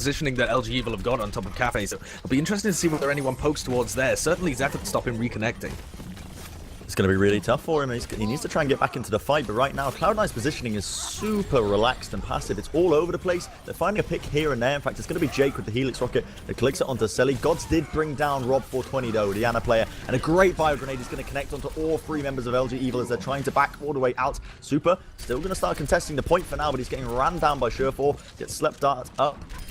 positioning that LG Evil have got on top of Cafe, so it'll be interesting to see whether anyone pokes towards there. Certainly Zephyr to stop him reconnecting. It's going to be really tough for him. He needs to try and get back into the fight, but right now, Cloud9's positioning is super relaxed and passive. It's all over the place. They're finding a pick here and there. In fact, it's going to be Jake with the Helix Rocket that clicks it onto Selly. Gods did bring down Rob420, though, the Ana player, and a great Bio Grenade is going to connect onto all three members of LG Evil as they're trying to back all the way out. Super still going to start contesting the point for now, but he's getting ran down by Surefour, gets slept up.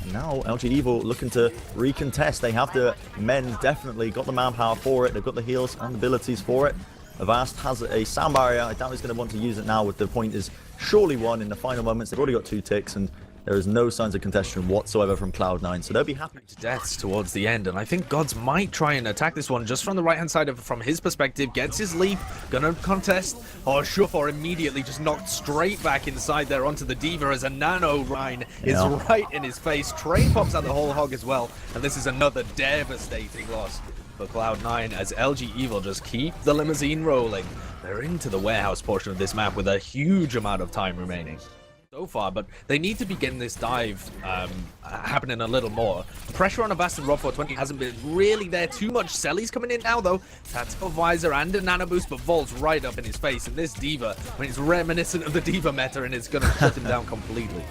And now LG Evil looking to recontest. They have the men, definitely got the manpower for it. They've got the heals and abilities for it. Avast has a sound barrier. I doubt he's going to want to use it now with the point is surely won in the final moments. They've already got 2 ticks and there is no signs of contention whatsoever from Cloud9, so they'll be happy. Deaths towards the end, and I think Gods might try and attack this one just from the right-hand side of from his perspective. Gets his leap, gonna contest. Oh, Surefour immediately just knocked straight back inside there onto the Diva as a Nano Rhine is right in his face. Train pops out the whole hog as well, and this is another devastating loss for Cloud9 as LG Evil just keep the limousine rolling. They're into the warehouse portion of this map with a huge amount of time remaining so far, but they need to be getting this dive happening a little more. Pressure on Avast and Rob420 hasn't been really there too much. Selly's coming in now though. Tactical Visor and a Nano Boost, but Volt's right up in his face, and this Diva, when it's reminiscent of the Diva meta, and it's going to shut him down completely.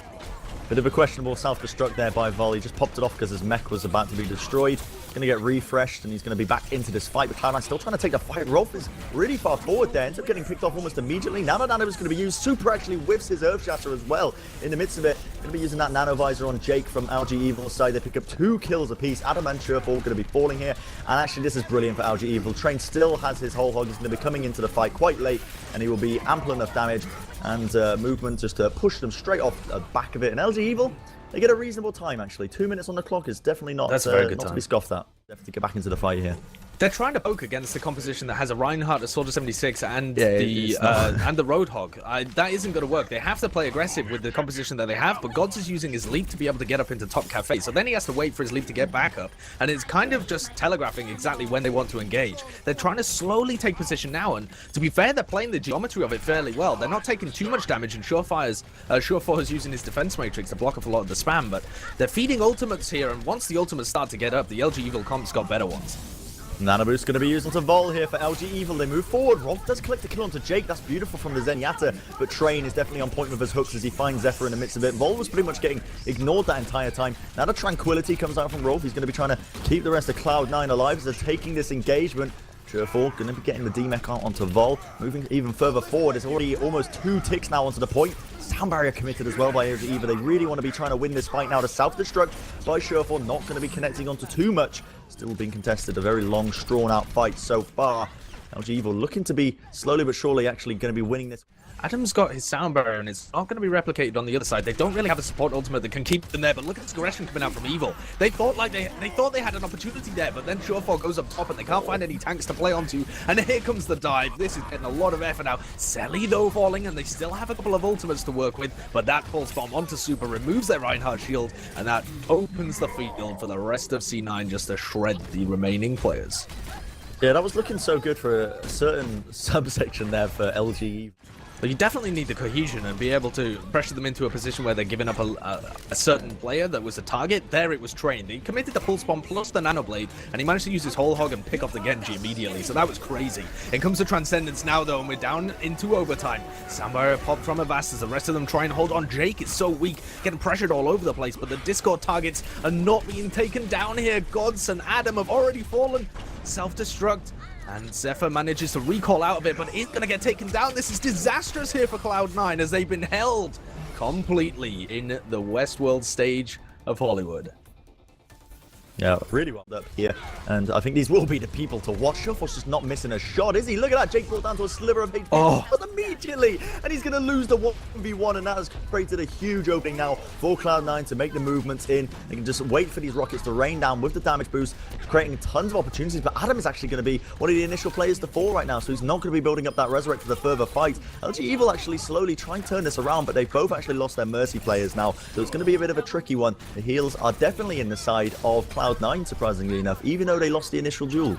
Bit of a questionable self-destruct there by Vol. He just popped it off because his mech was about to be destroyed. Going to get refreshed and he's going to be back into this fight. But Cloud9 still trying to take the fight. Rolf is really far forward there. Ends up getting picked off almost immediately. Now that Nano is going to be used. Super actually whiffs his Earth Shatter as well. In the midst of it, going to be using that Nano Visor on Jake from LG Evil's side. They pick up 2 kills apiece. Adam and Surefour going to be falling here. And actually this is brilliant for LG Evil. Train still has his whole hog. He's going to be coming into the fight quite late. And he will be ample enough damage and movement just to push them straight off the back of it. And LG Evil, they get a reasonable time, actually. 2 minutes on the clock is definitely not, That's a very good not time to be scoffed at. Definitely get back into the fight here. They're trying to poke against the composition that has a Reinhardt, a Soldier 76, and Yeah, and the Roadhog. That isn't going to work. They have to play aggressive with the composition that they have, but Gods is using his leap to be able to get up into top cafe. So then he has to wait for his leap to get back up, and it's kind of just telegraphing exactly when they want to engage. They're trying to slowly take position now, and to be fair, they're playing the geometry of it fairly well. They're not taking too much damage, and Surefour is using his defense matrix to block off a lot of the spam, but they're feeding ultimates here, and once the ultimates start to get up, the LG Evil comps got better ones. Nano Boost going to be used onto Vol here for LG Evil. They move forward. Rolf does collect the kill onto Jake. That's beautiful from the Zenyatta. But Train is definitely on point with his hooks as he finds Zephyr in the midst of it. Vol was pretty much getting ignored that entire time. Now the Tranquility comes out from Rolf. He's going to be trying to keep the rest of Cloud9 alive as they're taking this engagement. Surefour going to be getting the D-Mech out onto Vol. Moving even further forward. It's already almost 2 ticks now onto the point. Sound barrier committed as well by LG Evil. They really want to be trying to win this fight now. The self-destruct by Surefour not going to be connecting onto too much. Still being contested. A very long, drawn-out fight so far. LG Evil looking to be slowly but surely actually going to be winning this. Adam's got his sound barrier, and it's not going to be replicated on the other side. They don't really have a support ultimate that can keep them there, but look at this aggression coming out from Evil. They thought they had an opportunity there, but then Surefour goes up top, and they can't find any tanks to play onto, and here comes the dive. This is getting a lot of effort now. Selly, though, falling, and they still have a couple of ultimates to work with, but that pulse bomb onto Super removes their Reinhardt shield, and that opens the field for the rest of C9 just to shred the remaining players. Yeah, that was looking so good for a certain subsection there for LG. But you definitely need the cohesion and be able to pressure them into a position where they're giving up a certain player that was a target. There it was Trained. He committed the pulse bomb plus the nano blade, and he managed to use his whole hog and pick off the Genji immediately. So that was crazy. It comes to Transcendence now, though, and we're down into overtime. Soundbarrier popped from Avast as the rest of them try and hold on. Jake is so weak, getting pressured all over the place, but the Discord targets are not being taken down here. Gods and Adam have already fallen. Self-destruct. And Zephyr manages to recall out of it, but he's going to get taken down. This is disastrous here for Cloud9 as they've been held completely in the Westworld stage of Hollywood. Yeah, really well up here, and I think these will be the people to watch. Surefour's just not missing a shot, is he? Look at that, Jake brought down to a sliver of HP immediately, and he's going to lose the 1v1, and that has created a huge opening now for Cloud9 to make the movements in. They can just wait for these rockets to rain down with the damage boost, creating tons of opportunities, but Adam is actually going to be one of the initial players to fall right now, so he's not going to be building up that Resurrect for the further fight. LG Evil actually slowly try and turn this around, but they've both actually lost their Mercy players now, so it's going to be a bit of a tricky one. The heals are definitely in the side of Cloud9, surprisingly enough, even though they lost the initial duel.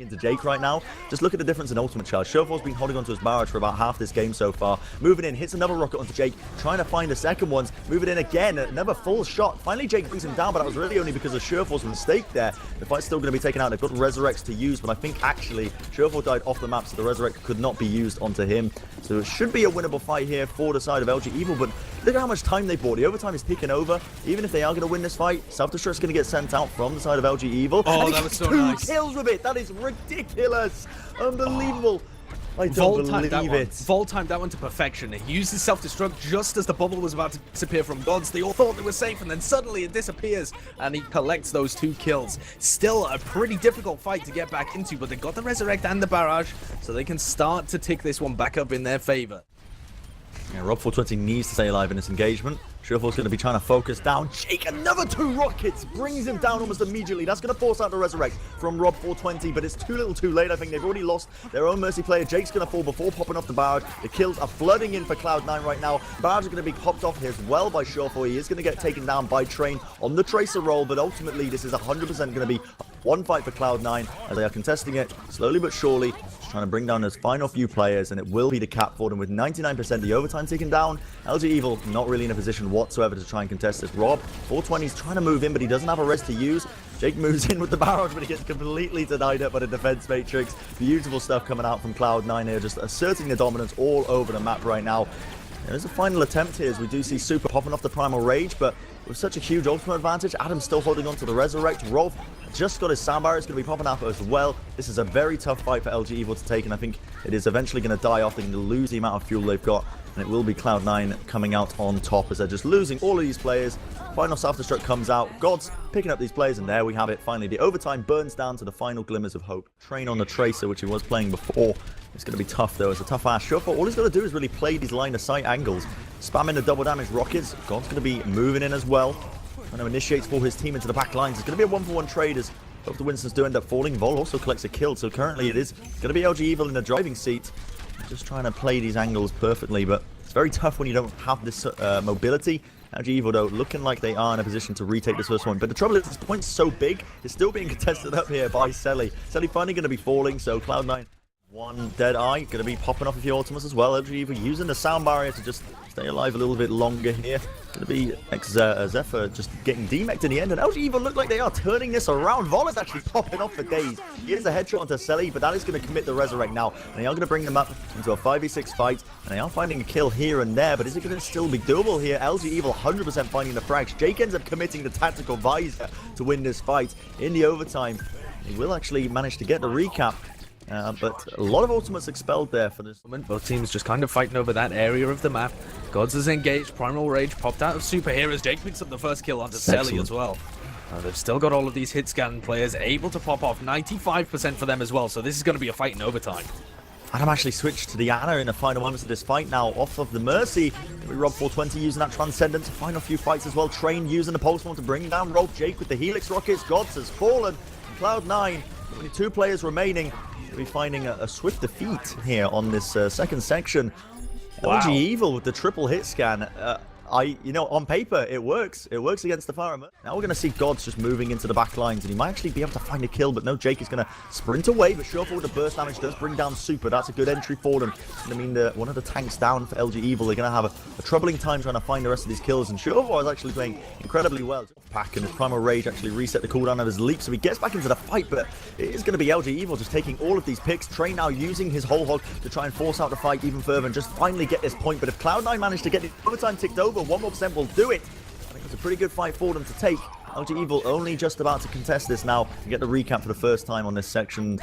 into Jake right now. Just look at the difference in ultimate charge. Surefour's been holding onto his barrage for about half this game so far. Moving in, hits another rocket onto Jake, trying to find the second ones. Moving in again, another full shot. Finally, Jake brings him down, but that was really only because of Surefour's mistake there. The fight's still going to be taken out. They've got Resurrects to use, but I think actually Surefour died off the map, so the Resurrect could not be used onto him. So it should be a winnable fight here for the side of LG Evil, but look at how much time they bought. The overtime is ticking over. Even if they are going to win this fight, Self-Destruct's going to get sent out from the side of LG Evil. Oh, and that was so two nice. kills with it. That is ridiculous. Unbelievable. I don't believe it. Vault timed that one to perfection. He used his self-destruct just as the bubble was about to disappear from Gods. They all thought they were safe, and then suddenly it disappears, and he collects those 2 kills. Still a pretty difficult fight to get back into, but they got the Resurrect and the Barrage, so they can start to tick this one back up in their favor. Yeah, Rob420 needs to stay alive in this engagement. Surefour's going to be trying to focus down. Jake, another 2 rockets, brings him down almost immediately. That's going to force out the Resurrect from Rob420, but it's too little too late. I think they've already lost their own Mercy player. Jake's going to fall before popping off the barrage. The kills are flooding in for Cloud9 right now. Barrage is going to be popped off here as well by Surefour. He is going to get taken down by Train on the Tracer roll, but ultimately this is 100% going to be one fight for Cloud9 as they are contesting it slowly but surely. Just trying to bring down those final few players, and it will be the cap for them with 99% the overtime ticking down. LG Evil not really in a position whatsoever to try and contest this. Rob420 is trying to move in, but he doesn't have a res to use. Jake moves in with the barrage, but he gets completely denied up by the defense matrix. Beautiful stuff coming out from Cloud9 here, just asserting their dominance all over the map right now. There's a final attempt here as we do see Super popping off the Primal Rage, but with such a huge ultimate advantage, Adam's still holding on to the Resurrect. Rolf just got his sound barrier. It's going to be popping up as well. This is a very tough fight for LG Evil to take, and I think it is eventually going to die off. They're going to lose the amount of fuel they've got, and it will be Cloud9 coming out on top as they're just losing all of these players. Final self-destruct comes out. Gods picking up these players, and there we have it. Finally, the overtime burns down to the final glimmers of hope. Train on the Tracer, which he was playing before. It's going to be tough, though. It's a tough ass. Surefour, all he's got to do is really play these line-of-sight angles. Spamming the double damage rockets. God's going to be moving in as well. And initiates for his team into the back lines. It's going to be a 1-for-1 trade as both the Winstons do end up falling. Vol also collects a kill, so currently it is going to be LG Evil in the driving seat. Just trying to play these angles perfectly, but it's very tough when you don't have this mobility. LG Evil, though, looking like they are in a position to retake this first point. But the trouble is, this point's so big, it's still being contested up here by Selly. Selly finally going to be falling, so Cloud9, one dead eye, going to be popping off a few ultimates as well. LG Evil using the sound barrier to just stay alive a little bit longer here. Going to be Zephyr just getting demeched in the end, and LG Evil look like they are turning this around. Vol is actually popping off for days. He is a headshot onto Selly, but that is going to commit the Resurrect now, and they are going to bring them up into a 5v6 fight, and they are finding a kill here and there, but is it going to still be doable here? LG Evil 100% finding the frags. Jake ends up committing the tactical visor to win this fight in the overtime. He will actually manage to get the recap. But a lot of ultimates expelled there for this. Both teams just kind of fighting over that area of the map. Gods is engaged, Primal Rage popped out of Superheroes. Jake picks up the first kill onto Selly as well. They've still got all of these hit scan players able to pop off. 95% for them as well, so this is going to be a fight in overtime. Adam actually switched to the Ana in the final moments of this fight now off of the Mercy. Rob420 using that Transcendent to find a few fights as well. Train using the Pulse Bomb to bring down Rob. Jake with the Helix Rockets. Gods has fallen. Cloud9, only 2 players remaining. We'll be finding a swift defeat here on this second section. Wow. LG Evil with the triple hit scan. On paper, it works. It works against the Pharah. Now we're going to see Gods just moving into the back lines, and he might actually be able to find a kill, but no, Jake is going to sprint away, but Surefour with the burst damage does bring down Super. That's a good entry for them. It's going to mean one of the tanks down for LG Evil. They're going to have a troubling time trying to find the rest of these kills, and Surefour is actually playing incredibly well. Pack and his Primal Rage actually reset the cooldown of his leap, so he gets back into the fight, but it is going to be LG Evil just taking all of these picks. Train now using his whole hog to try and force out the fight even further and just finally get this point, but if Cloud9 managed to get the overtime ticked over, 1 more % will do it. I think it's a pretty good fight for them to take. LG Evil only just about to contest this now and get the recap for the first time on this section.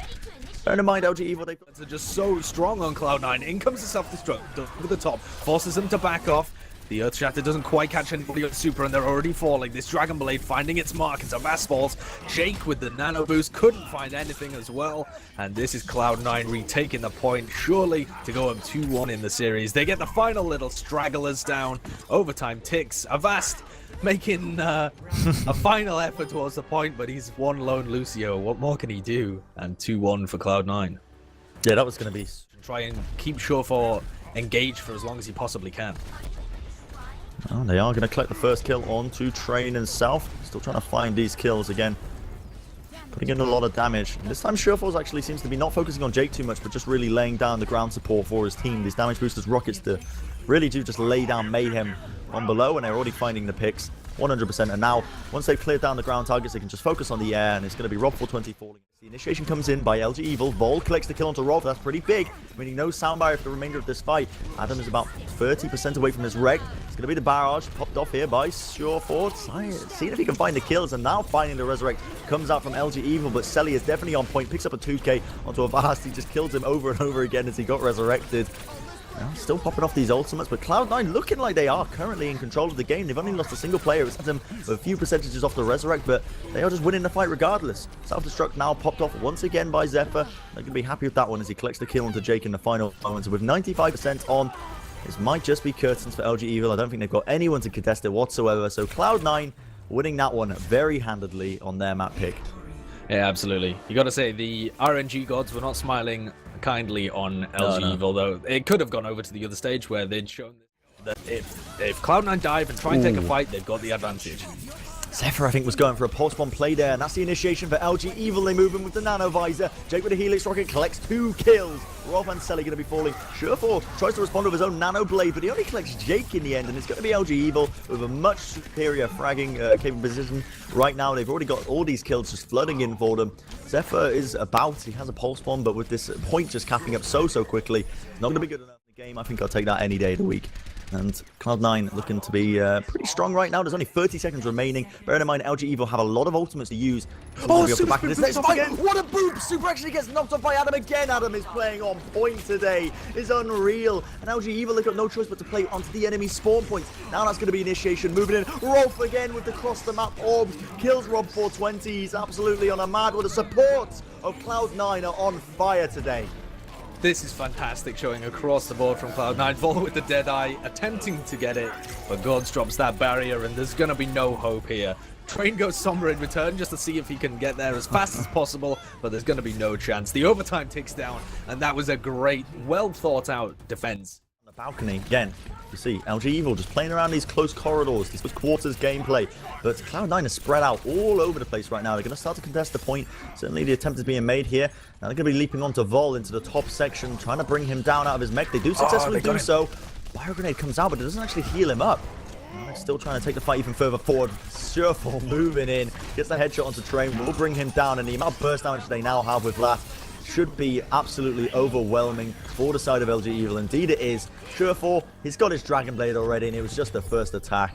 Bear in mind, LG Evil, they're just so strong on Cloud9. In comes the self-destruct over the top, forces them to back off. The Earth Shatter doesn't quite catch anybody on Super, and they're already falling. This Dragon Blade finding its mark as Avast falls. Jake with the Nano Boost couldn't find anything as well. And this is Cloud9 retaking the point, surely to go up 2-1 in the series. They get the final little stragglers down. Overtime ticks. Avast making a final effort towards the point, but he's one lone Lucio. What more can he do? And 2-1 for Cloud9. Yeah, that was going to be... Try and keep Surefour engaged for as long as he possibly can. Oh, they are going to collect the first kill onto Train and Self. Still trying to find these kills again. putting in a lot of damage. And this time Sureforce actually seems to be not focusing on Jake too much, but just really laying down the ground support for his team. These damage boosters, rockets, really do just lay down mayhem on below, and they're already finding the picks 100%. And now, once they've cleared down the ground targets, they can just focus on the air, and it's going to be Rob420 falling. The initiation comes in by LG Evil. Vol collects the kill onto Rob. That's pretty big, meaning no sound barrier for the remainder of this fight. Adam is about 30% away from his wreck. It's going to be the barrage popped off here by Sureforce. Seeing if he can find the kills, and now finding the resurrect comes out from LG Evil, but Selly is definitely on point. Picks up a 2k onto a Vast. He just kills him over and over again as he got resurrected. Still popping off these ultimates, but Cloud9 looking like they are currently in control of the game. They've only lost a single player. It's them with a few percentages off the resurrect, but they are just winning the fight regardless. Self-destruct now popped off once again by Zephyr. They're going to be happy with that one as he collects the kill onto Jake in the final moments. With 95% on, this might just be curtains for LG Evil. I don't think they've got anyone to contest it whatsoever. So Cloud9 winning that one very handedly on their map pick. Yeah, absolutely. You got to say, the RNG gods were not smiling kindly on LG Evil, though. It could have gone over to the other stage where they'd shown that if Cloud9 dive and try and take a fight, they've got the advantage. Zephyr, I think, was going for a pulse-bomb play there, and that's the initiation for LG Evil. They move in with the Nano Visor. Jake with a Helix Rocket collects 2 kills. Rob and Selly going to be falling. Sureforce tries to respond with his own Nano Blade, but he only collects Jake in the end, and it's going to be LG Evil with a much superior fragging capable position. Right now, they've already got all these kills just flooding in for them. Zephyr is about, he has a pulse bomb, but with this point just capping up so quickly, it's not going to be good enough in the game. I think I'll take that any day of the week. And Cloud9 looking to be pretty strong right now. There's only 30 seconds remaining. Bearing in mind, LG Evil have a lot of ultimates to use. Oh, Super again. What a boop! Super actually gets knocked off by Adam again. Adam is playing on point today. It's unreal. And LG Evil, they've got no choice but to play onto the enemy spawn points. Now that's going to be initiation. Moving in. Rolf again with the cross the map orbs. Kills Rob420. He's absolutely on a mad one. The supports of Cloud9 are on fire today. This is fantastic, showing across the board from Cloud9. Vol with the Deadeye, attempting to get it, but Gods drops that barrier, and there's going to be no hope here. Train goes somewhere in return just to see if he can get there as fast as possible, but there's going to be no chance. The overtime ticks down, and that was a great, well-thought-out defense. On the balcony, again, you see LG Evil just playing around these close corridors, these quarters gameplay, but Cloud9 is spread out all over the place right now. They're going to start to contest the point. Certainly the attempt is being made here. Now they're going to be leaping onto Vol into the top section, trying to bring him down out of his mech. They do successfully do so. Bio Grenade comes out, but it doesn't actually heal him up. They're still trying to take the fight even further forward. Sureforce moving in, gets the headshot onto Train, will bring him down, and the amount of burst damage they now have with Last should be absolutely overwhelming for the side of LG Evil. Indeed it is. Sureforce, he's got his Dragon Blade already, and it was just the first attack.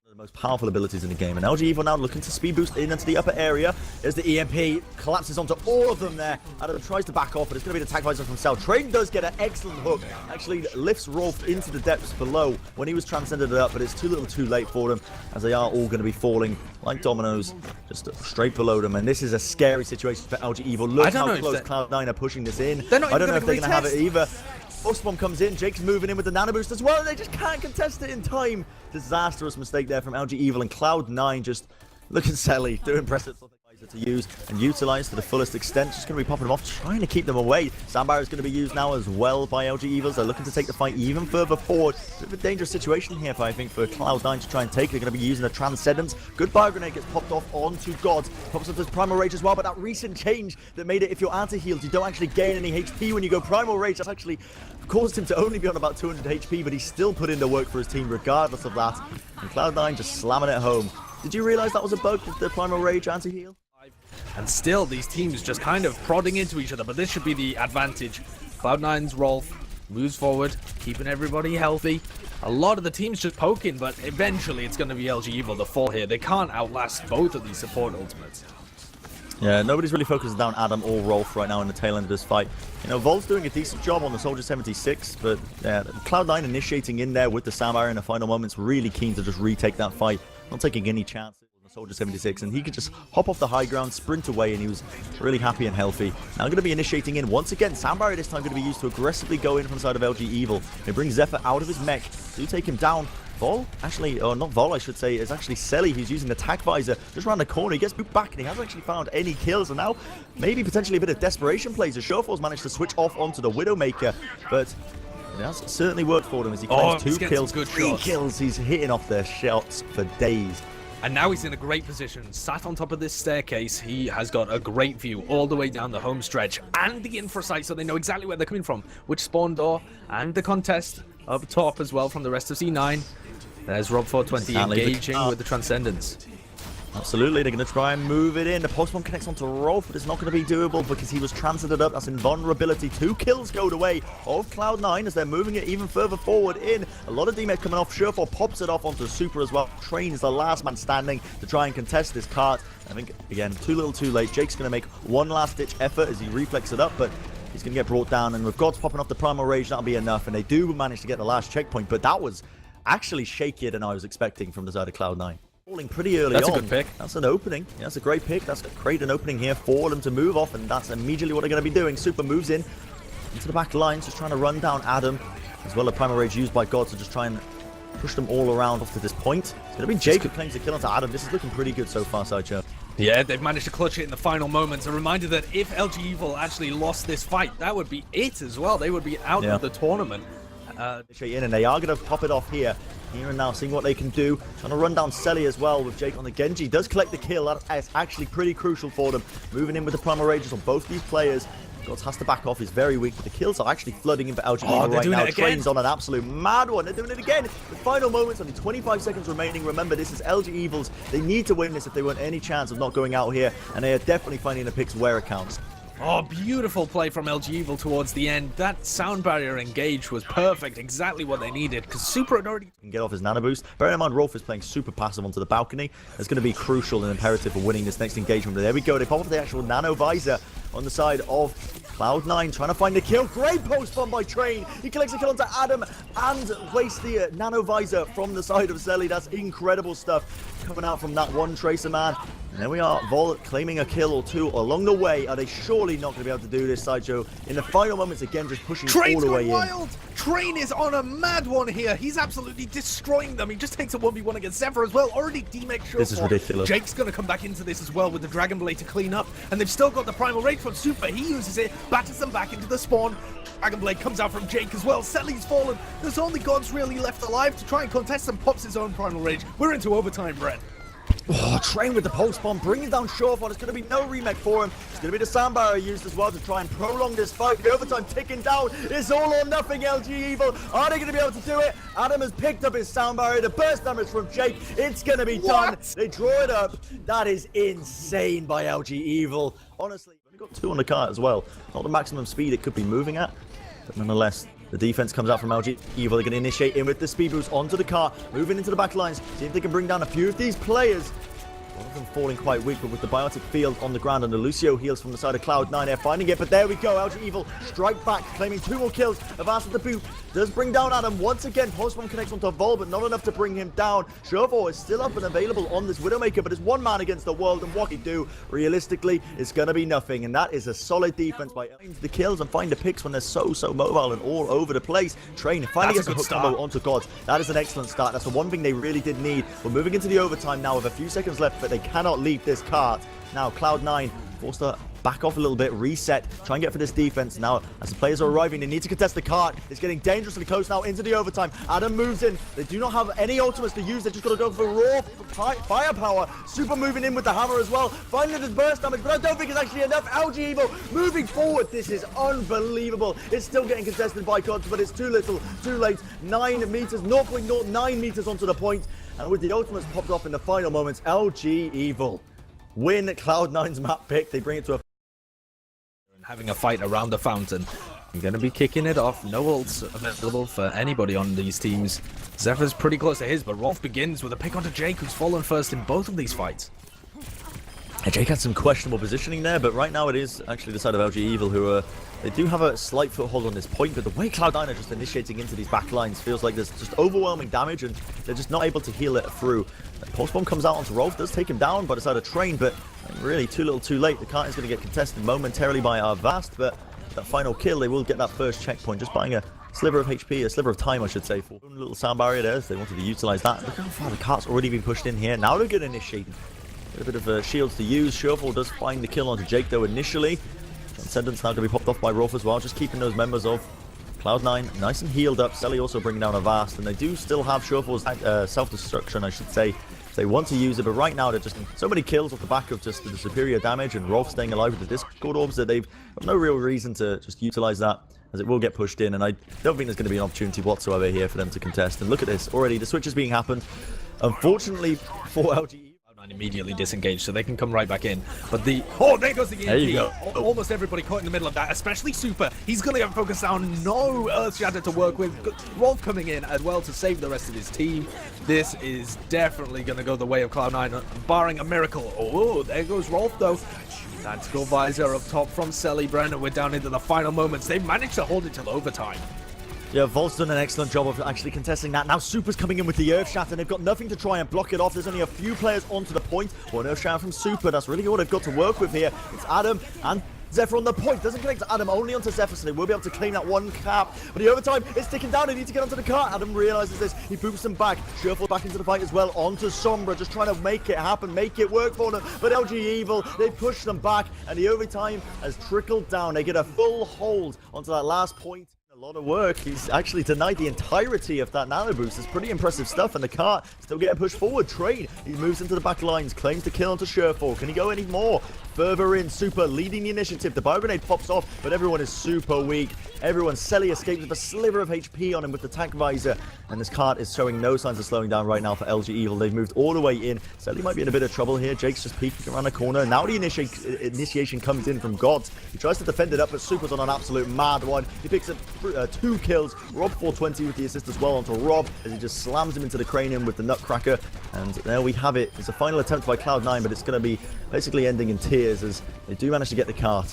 The most powerful abilities in the game, and LG Evil now looking to speed boost in into the upper area. There's the EMP, collapses onto all of them there. Adam tries to back off, but it's going to be the attack visor from Cell. Train does get an excellent hook, actually lifts Rolf into the depths below when he was transcended it up, but it's too little too late for them, as they are all going to be falling like dominoes just straight below them. And this is a scary situation for LG Evil. Look how close Cloud9 are pushing this in. I don't know if they're going to have it either. Pulse bomb comes in, Jake's moving in with the nano boost as well, and they just can't contest it in time. Disastrous mistake there from LG Evil, and Cloud9 just looking silly, doing impressive to use and utilize to the fullest extent. Just going to be popping them off, trying to keep them away. Sandbar is going to be used now as well by LG Evils. They're looking to take the fight even further forward. Bit of a dangerous situation here, I think, for Cloud9 to try and take. They're going to be using a Transcendence. Good Bio Grenade gets popped off onto Gods. Pops up his Primal Rage as well, but that recent change that made it, if you're anti-heals, you don't actually gain any HP when you go Primal Rage. That's actually caused him to only be on about 200 HP, but he still put in the work for his team regardless of that. And Cloud9 just slamming it home. Did you realize that was a bug with the Primal Rage anti-heal? And still, these teams just kind of prodding into each other, but this should be the advantage. Cloud9's Rolf moves forward, keeping everybody healthy. A lot of the teams just poking, but eventually it's going to be LG Evil to fall here. They can't outlast both of these support ultimates. Yeah, nobody's really focusing down Adam or Rolf right now in the tail end of this fight. You know, Vol's doing a decent job on the Soldier 76, but yeah, Cloud9 initiating in there with the Samurai in the final moments, really keen to just retake that fight, not taking any chances. Soldier 76, and he could just hop off the high ground, sprint away, and he was really happy and healthy. Now going to be initiating in once again. Sound barrier this time going to be used to aggressively go in from the side of LG Evil. They bring Zephyr out of his mech. Do take him down. Vol, actually, or not Vol, I should say, is actually Selly, who's using the attack visor just around the corner. He gets booped back, and he hasn't actually found any kills. And now, maybe potentially a bit of desperation plays. The Sureforce managed to switch off onto the Widowmaker, but it has certainly worked for them as he claims 2 kills, 3 kills. He's hitting off their shots for days. And now he's in a great position. Sat on top of this staircase, he has got a great view all the way down the home stretch and the infra site, so they know exactly where they're coming from, which spawn door, and the contest up top as well from the rest of C9. There's Rob420 engaging with the Transcendence. Absolutely, they're going to try and move it in. The post-bomb connects onto Rolf, but it's not going to be doable because he was transited up. That's invulnerability. 2 kills go away of Cloud9 as they're moving it even further forward in. A lot of damage coming off. Surefour pops it off onto Super as well. Train is the last man standing to try and contest this cart. I think, again, too little too late. Jake's going to make one last-ditch effort as he reflexes it up, but he's going to get brought down. And with Gods popping off the Primal Rage, that'll be enough. And they do manage to get the last checkpoint, but that was actually shakier than I was expecting from the side of Cloud9. Falling pretty early on. That's a good pick. That's an opening. Yeah, that's a great pick. That's great an opening here for them to move off, and that's immediately what they're going to be doing. Super moves in into the back lines, just trying to run down Adam, as well as Primal Rage used by God to just try and push them all around off to this point. It's going to be Jake who claims the kill onto Adam. This is looking pretty good so far, Sideshow. Yeah, they've managed to clutch it in the final moments. A reminder that if LG Evil actually lost this fight, that would be it as well. They would be out of the tournament. And they are going to pop it off here and now, seeing what they can do. Trying to run down Selly as well with Jake on the Genji. Does collect the kill. That's actually pretty crucial for them. Moving in with the Primal Rages on both these players. Gods has to back off. He's very weak, but the kills are actually flooding in for LG right now. Train's on an absolute mad one. They're doing it again. The final moments, only 25 seconds remaining. Remember, this is LG Evils. They need to win this if they want any chance of not going out here, and they are definitely finding the picks where it counts. Oh, beautiful play from LG Evil towards the end. That sound barrier engage was perfect, exactly what they needed, because Super had already... Can get off his nano boost. Bear in mind, Rolf is playing super passive onto the balcony. That's going to be crucial and imperative for winning this next engagement. But there we go. They pop off the actual nano visor on the side of Cloud9, trying to find the kill. Great post bomb by Train. He collects a kill onto Adam and wastes the nano visor from the side of Zelly. That's incredible stuff coming out from that one Tracer man. And there we are, Vol claiming a kill or two along the way. Are they surely not going to be able to do this, Sideshow? In the final moments, again, just pushing all the way in. Train is on a mad one here. He's absolutely destroying them. He just takes a 1v1 against Zephyr as well. Already D-Mech sure. This is ridiculous. Jake's going to come back into this as well with the Dragon Blade to clean up. And they've still got the Primal Rage from Super. He uses it, batters them back into the spawn. Dragon Blade comes out from Jake as well. Selly's fallen. There's only Gods really left alive to try and contest and pops his own Primal Rage. We're into overtime, Brett. Oh, Train with the pulse bomb, bringing down Surefour. There's going to be no remake for him. It's going to be the sound barrier used as well to try and prolong this fight. The overtime ticking down. It's all or nothing, LG Evil. Are they going to be able to do it? Adam has picked up his sound barrier. The burst damage from Jake. It's going to be done. They draw it up. That is insane by LG Evil. Honestly, we've got 2 on the cart as well. Not the maximum speed it could be moving at, but nonetheless, the defense comes out from LG Evil. They're going to initiate in with the speed boost onto the car, moving into the back lines, see if they can bring down a few of these players. One of them falling quite weak, but with the biotic field on the ground and the Lucio heals from the side of Cloud9, they're finding it, but there we go. LG Evil strike back, claiming 2 more kills. Avast with the boot does bring down Adam once again. Postbomb connects onto Vol, but not enough to bring him down. Surefour is still up and available on this Widowmaker, but it's one man against the world, and what he do, realistically, is going to be nothing, and that is a solid defense by the kills and find the picks when they're so mobile and all over the place. Train finally gets a hook combo onto Gods. That is an excellent start. That's the one thing they really did need. We're moving into the overtime now with a few seconds left, but they cannot leave this cart. Now Cloud9 forced to back off a little bit, reset, try and get for this defense. Now, as the players are arriving, they need to contest the cart. It's getting dangerously close now into the overtime. Adam moves in. They do not have any ultimates to use. They just got to go for raw firepower. Super moving in with the hammer as well. Finally, there's burst damage, but I don't think it's actually enough. LG Evil moving forward. This is unbelievable. It's still getting contested by Gods, but it's too little, too late. 9 meters, 0.09 meters onto the point. And with the ultimates popped off in the final moments, LG Evil win Cloud9's map pick. They bring it to a... Having a fight around the fountain. I'm going to be kicking it off. No ults available for anybody on these teams. Zephyr's pretty close to his, but Rolf begins with a pick onto Jake, who's fallen first in both of these fights. Jake had some questionable positioning there, but right now it is actually the side of LG Evil who are... They do have a slight foothold on this point, but the way Cloud9 are just initiating into these back lines feels like there's just overwhelming damage, and they're just not able to heal it through. Postbomb comes out onto Rolf, does take him down by the side of Train, but really too little too late. The cart is going to get contested momentarily by Avast, but that final kill, they will get that first checkpoint, just buying a sliver of HP, a sliver of time, I should say, for a little sound barrier there, so they wanted to utilize that. Look how far the cart's already been pushed in here. Now they're going to initiate. A bit of shields to use. Surefour does find the kill onto Jake, though, initially. Transcendence now going to be popped off by Rolf as well, just keeping those members of Cloud9 nice and healed up. Selly also bringing down Avast, and they do still have Surefour's self-destruction, I should say. if they want to use it. But right now, they're just so many kills off the back of just the superior damage and Rolf staying alive with the Discord orbs that they've got no real reason to just utilize that, as it will get pushed in. And I don't think there's going to be an opportunity whatsoever here for them to contest. And look at this already, the switch is being happened. Unfortunately for LGE, immediately disengaged, so they can come right back in. But the there goes the EMP. There you go. Almost everybody caught in the middle of that, especially Super. He's gonna get focused down. No Earth Shatter to work with. Rolf coming in as well to save the rest of his team. This is definitely gonna go the way of Cloud9, barring a miracle. Oh, there goes Rolf though. Tactical visor up top from Selly Brenner. We're down into the final moments. They've managed to hold it till overtime. Yeah, Volt's done an excellent job of actually contesting that. Now Super's coming in with the Earth Shatter, and they've got nothing to try and block it off. There's only a few players onto the point. One Earth Shatter from Super. That's really all they've got to work with here. It's Adam and Zephyr on the point. Doesn't connect to Adam, only onto Zephyr, so they will be able to claim that one cap. But the overtime is ticking down. They need to get onto the car. Adam realizes this. He boosts them back. Shuffle back into the fight as well. Onto Sombra, just trying to make it happen, make it work for them. But LG Evil, they push them back, and the overtime has trickled down. They get a full hold onto that last point. A lot of work. He's actually denied the entirety of that nano boost. It's pretty impressive stuff, and the car still getting pushed forward. Trade, he moves into the back lines, claims the kill onto Sherfall. Can he go any more? Further in, Super leading the initiative. The bio grenade pops off, but everyone is super weak. Everyone, Selly escapes with a sliver of HP on him with the tank visor, and this cart is showing no signs of slowing down right now for LG Evil. They've moved all the way in. Selly might be in a bit of trouble here. Jake's just peeking around the corner. Now the initiation comes in from Gods. He tries to defend it up, but Super's on an absolute mad one. He picks up 2 kills. Rob 420 with the assist as well onto Rob, as he just slams him into the cranium with the Nutcracker. And there we have it. It's a final attempt by Cloud9, but it's going to be basically ending in tears as they do manage to get the cart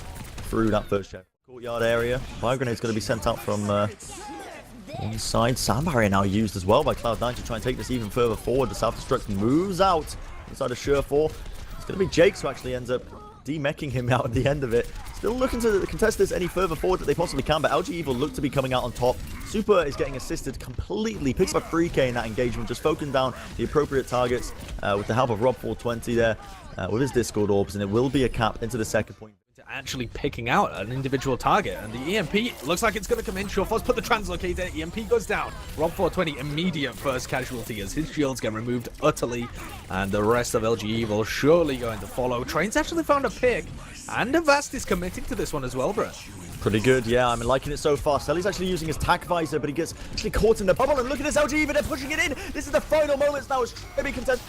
through that first check. Courtyard area. Bio grenade's going to be sent out from one side. Sand barrier now used as well by Cloud9 to try and take this even further forward. The self-destruct moves out inside of Sure4. It's going to be Jakes who actually ends up demeching him out at the end of it. Still looking to contest this any further forward that they possibly can, but LG Evil look to be coming out on top. Super is getting assisted completely. Picks up a 3k in that engagement, just focusing down the appropriate targets with the help of Rob 420 there with his Discord orbs, and it will be a cap into the second point. Actually picking out an individual target, and the EMP looks like it's going to come in. Shuffle's put the translocator. EMP goes down. Rob 420 immediate first casualty as his shields get removed utterly, and the rest of LG Evil surely going to follow. Train's actually found a pick, and Avast is committing to this one as well, bro. Pretty good, yeah. I'm liking it so far. Selly's actually using his tack visor, but he gets actually caught in the bubble. And look at this LG Evil, they're pushing it in. This is the final moments now. It's trying to be contested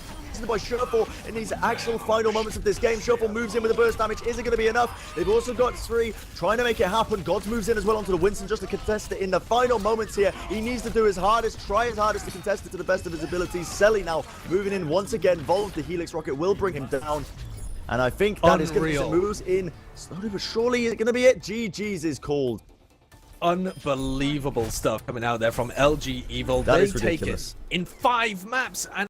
by Shuffle in these actual final moments of this game. Shuffle moves in with the burst damage. Is it going to be enough? They've also got 3 trying to make it happen. Gods moves in as well onto the Winston just to contest it in the final moments here. He needs to do his hardest, try his hardest to contest it to the best of his abilities. Selly now moving in once again. Volv, the Helix rocket, will bring him down. And I think that is going to be some moves in slowly but surely. Is it going to be it? GG's is called. Unbelievable stuff coming out there from LG Evil. That they is ridiculous. take it in 5 maps. And